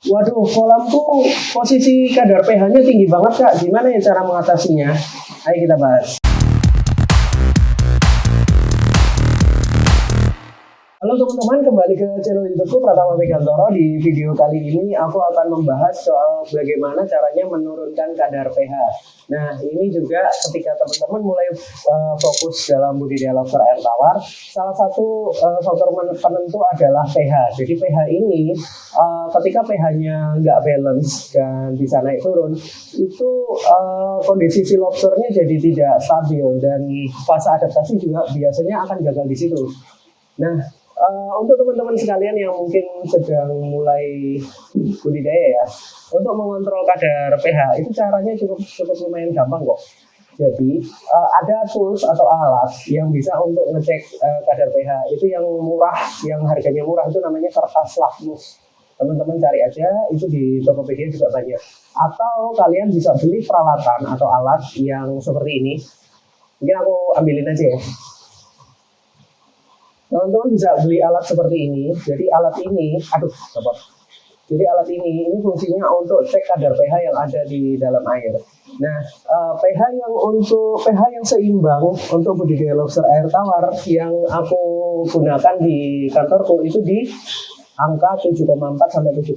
Waduh, kolamku posisi kadar pH-nya tinggi banget Kak. Gimana ya cara mengatasinya? Ayo kita bahas. Halo teman-teman, kembali ke channel YouTubeku Pratama Megantoro. Di video kali ini aku akan membahas soal bagaimana caranya menurunkan kadar pH. Nah, ini juga ketika teman-teman mulai fokus dalam budidaya lobster air tawar, salah satu faktor penentu adalah pH. Jadi pH ini ketika pH-nya nggak balance dan bisa naik turun, itu kondisi si lobsternya jadi tidak stabil dan fase adaptasi juga biasanya akan gagal di situ. Nah, untuk teman-teman sekalian yang mungkin sedang mulai budidaya ya, untuk mengontrol kadar pH itu caranya cukup lumayan gampang kok. Jadi ada tools atau alat yang bisa untuk ngecek kadar pH itu yang murah, yang harganya murah itu namanya kertas lakmus. Teman-teman cari aja, itu di Tokopedia juga banyak. Atau kalian bisa beli peralatan atau alat yang seperti ini. Mungkin aku ambilin aja ya. Teman-teman bisa beli alat seperti ini. Jadi alat ini, Jadi alat ini fungsinya untuk cek kadar pH yang ada di dalam air. Nah, pH yang seimbang untuk budidaya lobster air tawar yang aku gunakan di kantorku itu di angka 7,4 sampai 7,6.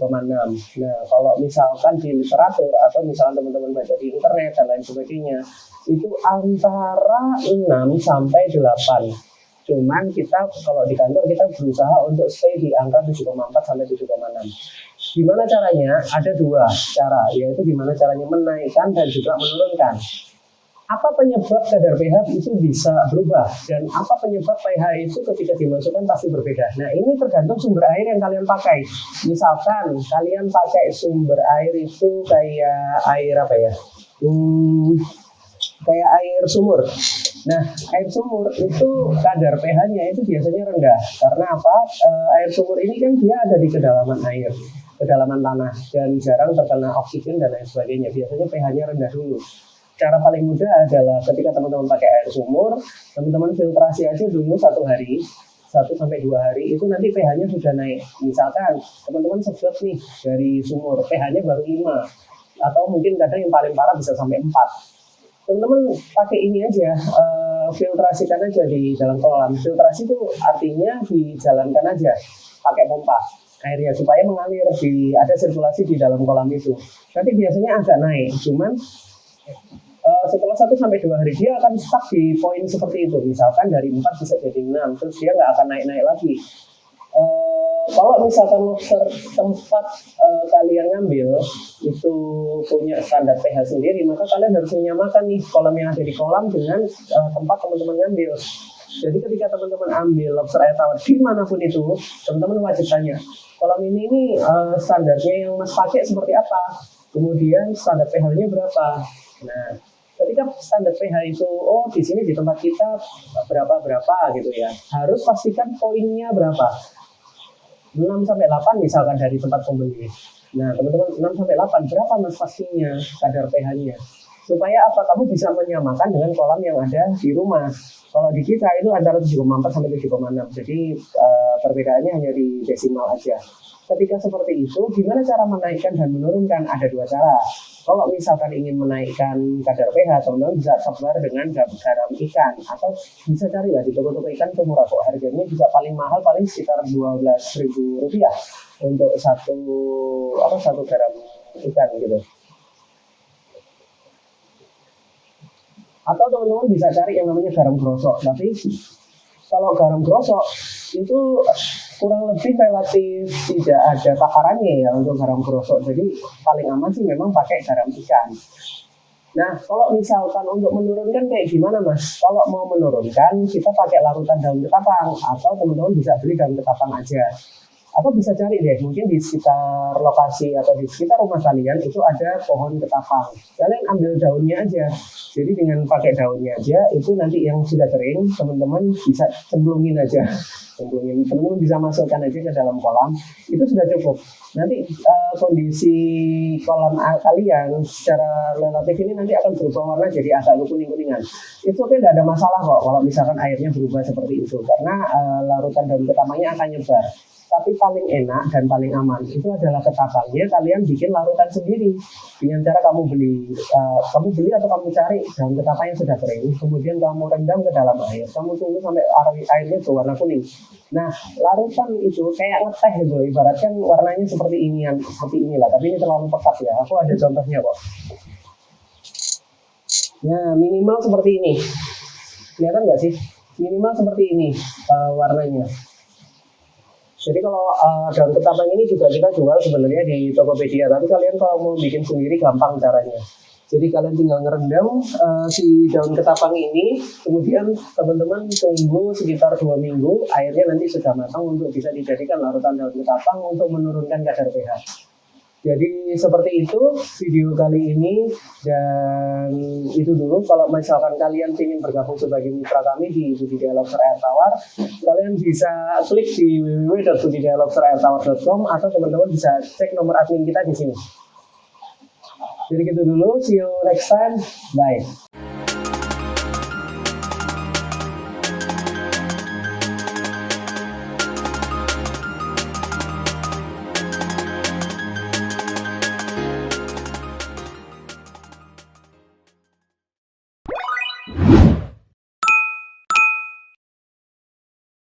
Nah, kalau misalkan di literatur atau misalkan teman-teman baca di internet dan lain sebagainya, itu antara 6 sampai 8. Cuman kita kalau di kantor kita berusaha untuk stay di angka 7,4 sampai 7,6. Gimana caranya? Ada dua cara, yaitu gimana caranya menaikkan dan juga menurunkan. Apa penyebab kadar pH itu bisa berubah dan apa penyebab pH itu ketika dimasukkan pasti berbeda. Nah, ini tergantung sumber air yang kalian pakai. Misalkan kalian pakai sumber air itu kayak air apa ya? Kayak air sumur. Nah, air sumur itu kadar pH-nya itu biasanya rendah. Karena apa? Air sumur ini kan dia ada di kedalaman air, kedalaman tanah, dan jarang terkena oksigen dan lain sebagainya. Biasanya pH-nya rendah dulu. Cara paling mudah adalah ketika teman-teman pakai air sumur, teman-teman filtrasi aja dulu 1 hari, 1 sampai 2 hari, itu nanti pH-nya sudah naik. Misalkan teman-teman sedot nih dari sumur, pH-nya baru 5, atau mungkin kadang yang paling parah bisa sampai 4. Teman-teman pakai ini aja, filtrasikan aja di dalam kolam. Filtrasi itu artinya dijalankan aja pakai pompa airnya supaya mengalir, ada sirkulasi di dalam kolam itu. Nanti biasanya agak naik, cuman setelah 1-2 hari dia akan stuck di poin seperti itu. Misalkan dari 4 bisa jadi 6, terus dia nggak akan naik-naik lagi. Kalau misalkan lobster tempat kalian ngambil itu punya standar pH sendiri, maka kalian harus menyamakan nih kolam yang ada di kolam dengan tempat teman-teman ngambil. Jadi ketika teman-teman ambil lobster air tawar dimanapun itu, teman-teman wajib tanya, kolam ini standarnya yang mas pakai seperti apa? Kemudian standar pH-nya berapa? Nah, ketika standar pH itu, di sini di tempat kita berapa gitu ya, harus pastikan poinnya berapa. 6-8 misalkan dari tempat pembeli. Nah, teman-teman 6-8 berapa mas pastinya kadar pH-nya? Supaya apa? Kamu bisa menyamakan dengan kolam yang ada di rumah. Kalau di kita itu antara 7,4 sampai 7,6. Jadi perbedaannya hanya di desimal aja. Ketika seperti itu, gimana cara menaikkan dan menurunkan? Ada 2 cara. Kalau misalkan ingin menaikkan kadar pH, teman-teman bisa sebar dengan garam ikan, atau bisa carilah di toko-toko ikan itu murah kok. Harganya juga paling mahal paling sekitar Rp12.000 untuk satu garam ikan gitu. Atau teman-teman bisa cari yang namanya garam grosok. Tapi kalau garam grosok itu kurang lebih relatif tidak ada takarannya ya untuk garam grosok. Jadi paling aman sih memang pakai garam ikan. Nah, kalau misalkan untuk menurunkan kayak gimana mas? Kalau mau menurunkan kita pakai larutan daun ketapang, atau teman-teman bisa beli daun ketapang aja. Atau bisa cari deh, mungkin di sekitar lokasi atau di sekitar rumah kalian itu ada pohon ketapang. Kalian ambil daunnya aja. Jadi dengan pakai daunnya aja, itu nanti yang sudah kering, teman-teman bisa cemplungin aja. Teman-teman bisa masukkan aja ke dalam kolam, itu sudah cukup. Nanti kondisi kolam kalian secara relatif ini nanti akan berubah warna jadi agak kuning-kuningan. Itu tidak ada masalah kok kalau misalkan airnya berubah seperti itu, karena larutan daun ketapangnya akan nyebar. Tapi paling enak dan paling aman itu adalah ketapangnya kalian bikin larutan sendiri dengan cara kamu beli atau kamu cari daun ketapang yang sudah kering, kemudian kamu rendam ke dalam air, kamu tunggu sampai airnya berwarna kuning. Nah, larutan itu kayak ngeteh gitu, ibaratkan warnanya seperti inilah, tapi ini terlalu pekat ya. Aku ada contohnya kok. Nah, minimal seperti ini. Kelihatan nggak sih? Minimal seperti ini warnanya. Jadi kalau daun ketapang ini juga kita jual sebenarnya di Tokopedia, tapi kalian kalau mau bikin sendiri gampang caranya. Jadi kalian tinggal ngerendam si daun ketapang ini, kemudian teman-teman tunggu sekitar 2 minggu, airnya nanti sudah matang untuk bisa dijadikan larutan daun ketapang untuk menurunkan kadar pH. Jadi seperti itu video kali ini, dan itu dulu. Kalau misalkan kalian ingin bergabung sebagai mitra kami di Budidaya Lobster Air Tawar, kalian bisa klik di www.budidayalobsterairtawar.com atau teman-teman bisa cek nomor admin kita di sini. Jadi gitu dulu, see you next time, bye.